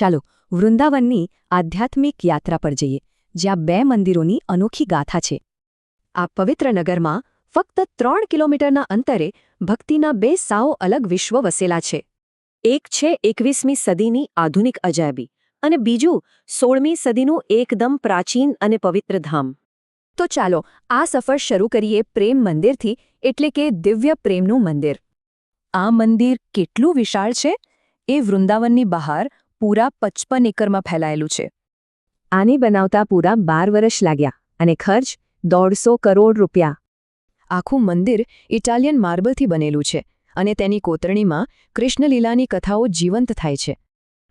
ચાલો વૃંદાવનની આધ્યાત્મિક યાત્રા પર જઈએ, જ્યાં 2 મંદિરોની અનોખી ગાથા છે. આ પવિત્ર નગરમાં ફક્ત 3 કિલોમીટરના અંતરે ભક્તિના 2 સાવ અલગ વિશ્વ વસેલા છે. એક છે 21મી સદીની આધુનિક અજાયબી અને બીજું 16મી સદીનું એકદમ પ્રાચીન અને પવિત્ર ધામ. તો ચાલો આ સફર શરૂ કરીએ પ્રેમ મંદિરથી, એટલે કે દિવ્ય પ્રેમનું મંદિર. આ મંદિર કેટલું વિશાળ છે? એ વૃંદાવનની બહાર પૂરા 55 એકરમાં ફેલાયેલું છે. આને બનાવતા પૂરા 12 વર્ષ લાગ્યા અને ખર્ચ 150 કરોડ રૂપિયા. આખું મંદિર ઇટાલિયન માર્બલથી બનેલું છે અને તેની કોતરણીમાં કૃષ્ણલીલાની કથાઓ જીવંત થાય છે.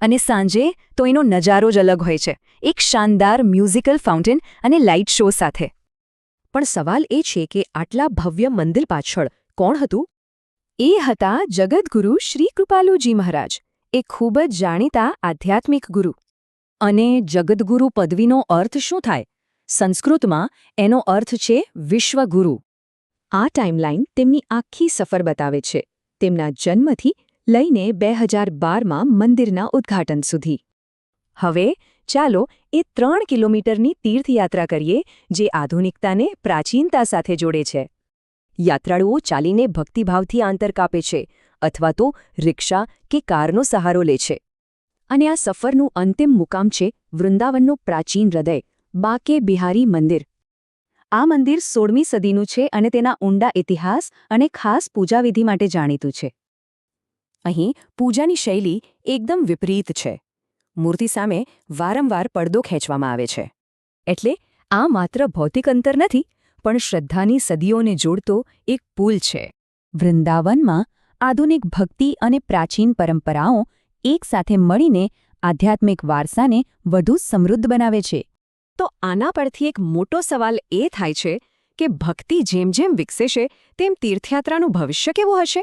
અને સાંજે તો એનો નજારો જ અલગ હોય છે, એક શાનદાર મ્યુઝિકલ ફાઉન્ટેન અને લાઇટ શો સાથે. પણ સવાલ એ છે કે આટલા ભવ્ય મંદિર પાછળ કોણ હતું? એ હતા જગદગુરુ શ્રી કૃપાલુજી મહારાજ, એક ખૂબ જ જાણીતા આધ્યાત્મિક ગુરુ. અને જગદગુરુ પદવીનો અર્થ શું થાય? સંસ્કૃતમાં એનો અર્થ છે વિશ્વગુરુ. આ ટાઈમલાઈન તેમની આખી સફર બતાવે છે, તેમના જન્મથી લઈને 2012માં મંદિરના ઉદ્ઘાટન સુધી. હવે ચાલો એ 3 કિલોમીટરની તીર્થયાત્રા કરીએ, જે આધુનિકતાને પ્રાચીનતા સાથે જોડે છે. યાત્રાળુઓ ચાલીને ભક્તિભાવથી આંતર કાપે છે અથવા તો રિક્ષા કે કારનો સહારો લે છે. અને આ સફરનું અંતિમ મુકામ છે વૃંદાવનનું પ્રાચીન હૃદય, બાકે બિહારી મંદિર. આ મંદિર 16મી સદીનું છે અને તેના ઊંડા ઇતિહાસ અને ખાસ પૂજાવિધિ માટે જાણીતું છે. અહીં પૂજાની શૈલી એકદમ વિપરીત છે. મૂર્તિ સામે વારંવાર પડદો ખેંચવામાં આવે છે. એટલે આ માત્ર ભૌતિક અંતર નથી, પણ શ્રદ્ધાની સદીઓને જોડતો એક પુલ છે. વૃંદાવનમાં આધુનિક ભક્તિ અને પ્રાચીન પરંપરાઓ એકસાથે મળીને આધ્યાત્મિક વારસાને વધુ સમૃદ્ધ બનાવે છે. તો આના પરથી એક મોટો સવાલ એ થાય છે કે ભક્તિ જેમ જેમ વિકસે છે તેમ તીર્થયાત્રાનું ભવિષ્ય કેવું હશે?